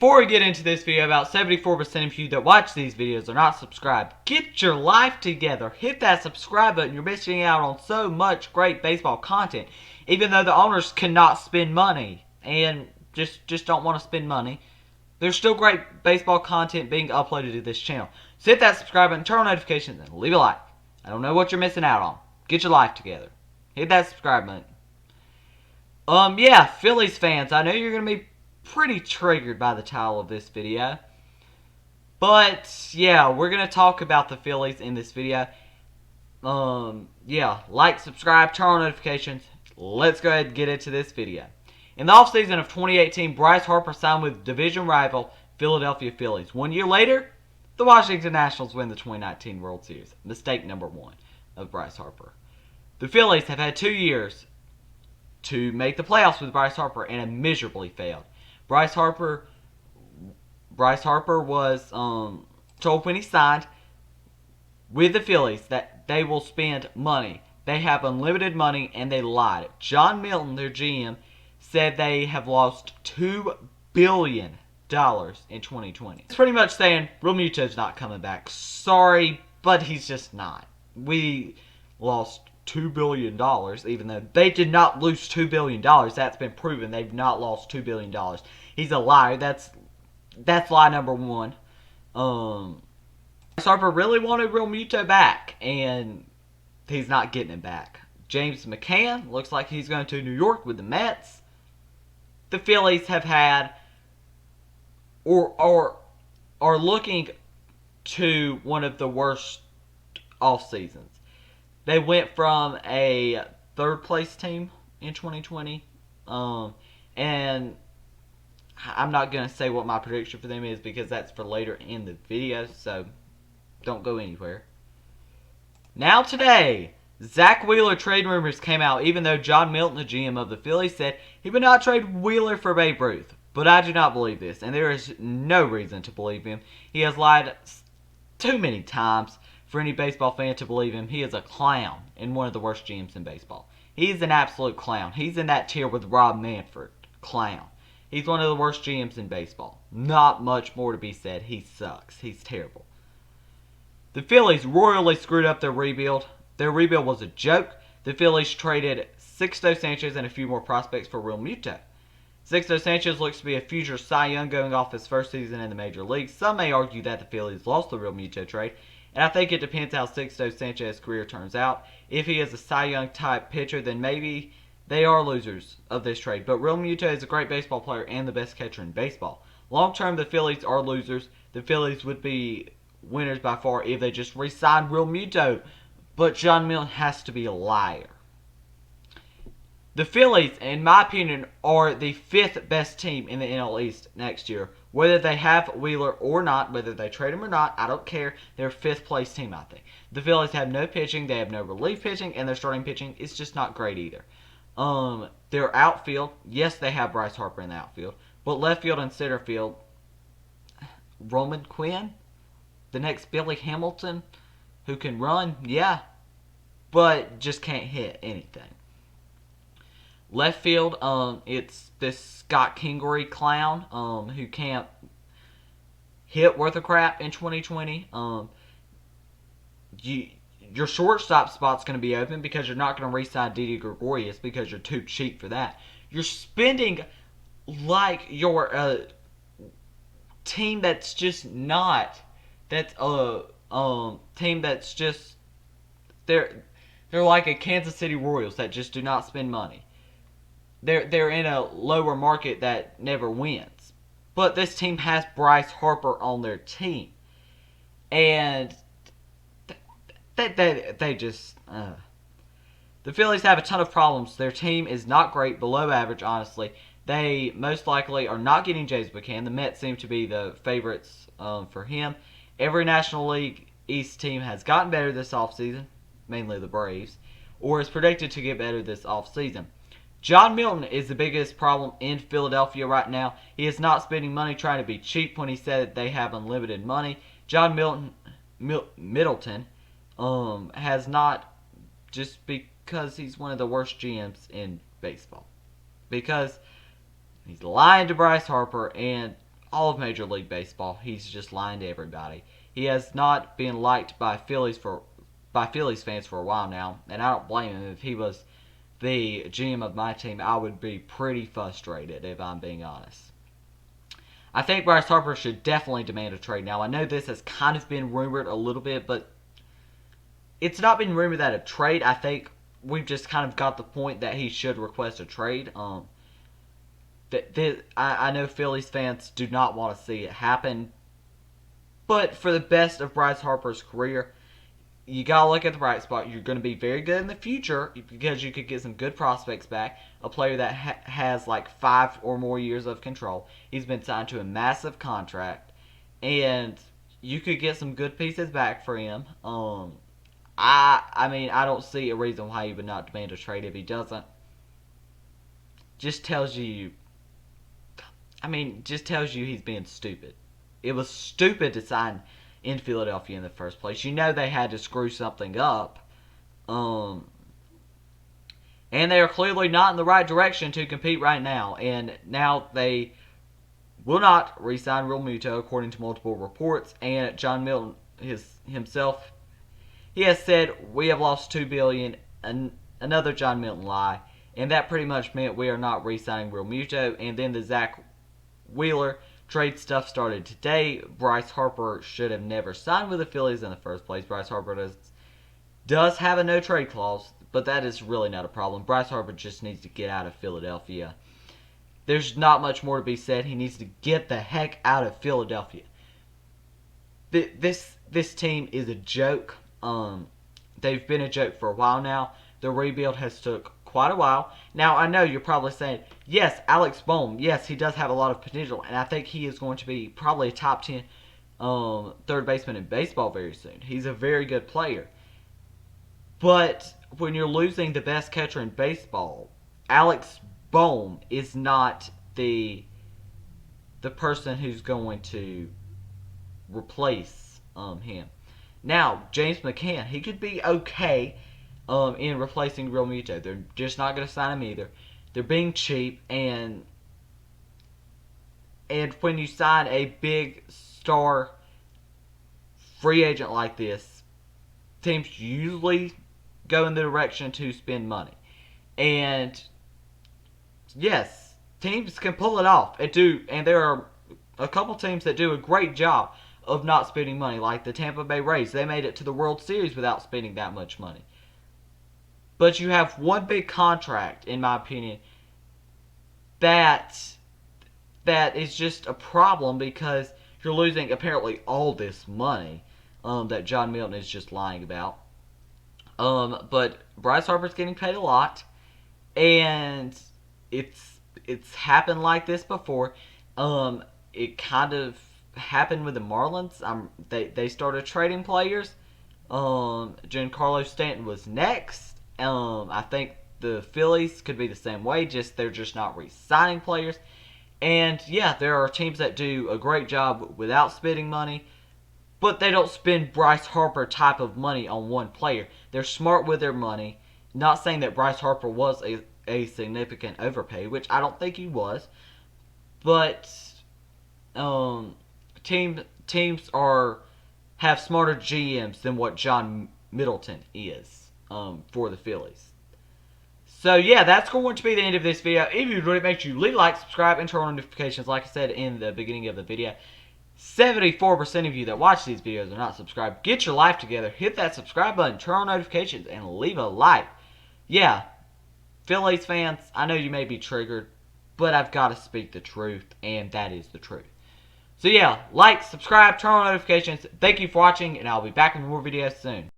Before we get into this video, about 74% of you that watch these videos are not subscribed. Get your life together. Hit that subscribe button. You're missing out on so much great baseball content. Even though the owners cannot spend money and just don't want to spend money, there's still great baseball content being uploaded to this channel. So hit that subscribe button, turn on notifications, and leave a like. I don't know what you're missing out on. Get your life together. Hit that subscribe button. Yeah, Phillies fans, I know you're going to be pretty triggered by the title of this video. But, yeah, we're going to talk about the Phillies in this video. Yeah, like, subscribe, turn on notifications. Let's go ahead and get into this video. In the offseason of 2018, Bryce Harper signed with division rival Philadelphia Phillies. 1 year later, the Washington Nationals win the 2019 World Series. Mistake number one of Bryce Harper. The Phillies have had 2 years to make the playoffs with Bryce Harper and have miserably failed. Bryce Harper was told when he signed with the Phillies that they will spend money. They have unlimited money, and they lied. John Middleton, their GM, said they have lost $2 billion in 2020. It's pretty much saying Realmuto's not coming back. Sorry, but he's just not. We lost $2 billion, even though they did not lose $2 billion. That's been proven. They've not lost $2 billion. He's a liar. That's lie number one. Harper really wanted Realmuto back, and he's not getting him back. James McCann looks like he's going to New York with the Mets. The Phillies have had or are looking to one of the worst off seasons. They went from a third place team in 2020, and I'm not going to say what my prediction for them is because that's for later in the video, so don't go anywhere. Now today, Zack Wheeler trade rumors came out, even though John Middleton, the GM of the Phillies, said he would not trade Wheeler for Babe Ruth. But I do not believe this, and there is no reason to believe him. He has lied too many times for any baseball fan to believe him. He is a clown and one of the worst GMs in baseball. He's an absolute clown. He's in that tier with Rob Manfred. Clown. He's one of the worst GMs in baseball. Not much more to be said. He sucks. He's terrible. The Phillies royally screwed up their rebuild. Their rebuild was a joke. The Phillies traded Sixto Sanchez and a few more prospects for Realmuto. Sixto Sanchez looks to be a future Cy Young going off his first season in the major leagues. Some may argue that the Phillies lost the Realmuto trade, and I think it depends how Sixto Sanchez's career turns out. If he is a Cy Young type pitcher, then maybe they are losers of this trade. But Realmuto is a great baseball player and the best catcher in baseball. Long term, the Phillies are losers. The Phillies would be winners by far if they just re-signed Realmuto. But John Middleton has to be a liar. The Phillies, in my opinion, are the 5th best team in the NL East next year. Whether they have Wheeler or not, whether they trade him or not, I don't care. They're a 5th place team, I think. The Phillies have no pitching, they have no relief pitching, and their starting pitching is just not great either. Their outfield, yes, they have Bryce Harper in the outfield, but left field and center field, Roman Quinn, the next Billy Hamilton, who can run, yeah, but just can't hit anything. Left field, it's this Scott Kingery clown, who can't hit worth a crap in 2020. Your shortstop spot's going to be open because you're not going to re-sign Didi Gregorius because you're too cheap for that. You're spending like your team that's just not. That's team that's just they're like a Kansas City Royals that just do not spend money. They're in a lower market that never wins. But this team has Bryce Harper on their team. And they just... The Phillies have a ton of problems. Their team is not great, below average, honestly. They most likely are not getting James McCann. The Mets seem to be the favorites for him. Every National League East team has gotten better this offseason, mainly the Braves, or is predicted to get better this offseason. John Middleton is the biggest problem in Philadelphia right now. He is not spending money trying to be cheap when he said they have unlimited money. John Middleton has not, just because he's one of the worst GMs in baseball. Because he's lying to Bryce Harper, and all of Major League Baseball, he's just lying to everybody. He has not been liked by Phillies fans for a while now, and I don't blame him. If he was the GM of my team, I would be pretty frustrated, if I'm being honest. I think Bryce Harper should definitely demand a trade now. I know this has kind of been rumored a little bit, but it's not been rumored that a trade. I think we've just kind of got the point that he should request a trade. I know Phillies fans do not want to see it happen, but for the best of Bryce Harper's career, you gotta look at the bright spot. You're going to be very good in the future because you could get some good prospects back. A player that has like 5 or more years of control. He's been signed to a massive contract, and you could get some good pieces back for him. I mean, I don't see a reason why he would not demand a trade if he doesn't. Just tells you. Just tells you he's being stupid. It was stupid to sign in Philadelphia in the first place. You know they had to screw something up. And they are clearly not in the right direction to compete right now. And now they will not re-sign Realmuto, according to multiple reports. And John Middleton himself, he has said, we have lost $2 billion. Another John Middleton lie. And that pretty much meant we are not re-signing Realmuto. And then the Zack Wheeler trade stuff started today. Bryce Harper should have never signed with the Phillies in the first place. Bryce Harper does have a no-trade clause, but that is really not a problem. Bryce Harper just needs to get out of Philadelphia. There's not much more to be said. He needs to get the heck out of Philadelphia. This team is a joke. They've been a joke for a while now. The rebuild has took quite a while. Now, I know you're probably saying, yes, Alex Bohm, yes, he does have a lot of potential, and I think he is going to be probably a top 10 third baseman in baseball very soon. He's a very good player. But when you're losing the best catcher in baseball, Alex Bohm is not the person who's going to replace him. Now, James McCann, he could be okay in replacing Realmuto. They're just not going to sign him either. They're being cheap, and when you sign a big star free agent like this, teams usually go in the direction to spend money. And yes, teams can pull it off. And there are a couple teams that do a great job of not spending money, like the Tampa Bay Rays. They made it to the World Series without spending that much money. But you have one big contract, in my opinion, that is just a problem because you're losing apparently all this money that John Middleton is just lying about. But Bryce Harper's getting paid a lot, and it's happened like this before. It kind of happened with the Marlins. They started trading players. Giancarlo Stanton was next. I think the Phillies could be the same way. They're just not re-signing players. And yeah, there are teams that do a great job without spending money, but they don't spend Bryce Harper type of money on one player. They're smart with their money. Not saying that Bryce Harper was a significant overpay, which I don't think he was, but teams have smarter GMs than what John Middleton is for the Phillies. So yeah, that's going to be the end of this video. If you enjoyed it, make sure you leave a like, subscribe, and turn on notifications. Like I said in the beginning of the video, 74% of you that watch these videos are not subscribed. Get your life together. Hit that subscribe button, turn on notifications, and leave a like. Yeah, Phillies fans, I know you may be triggered, but I've got to speak the truth, and that is the truth. So yeah, like, subscribe, turn on notifications. Thank you for watching, and I'll be back with more videos soon.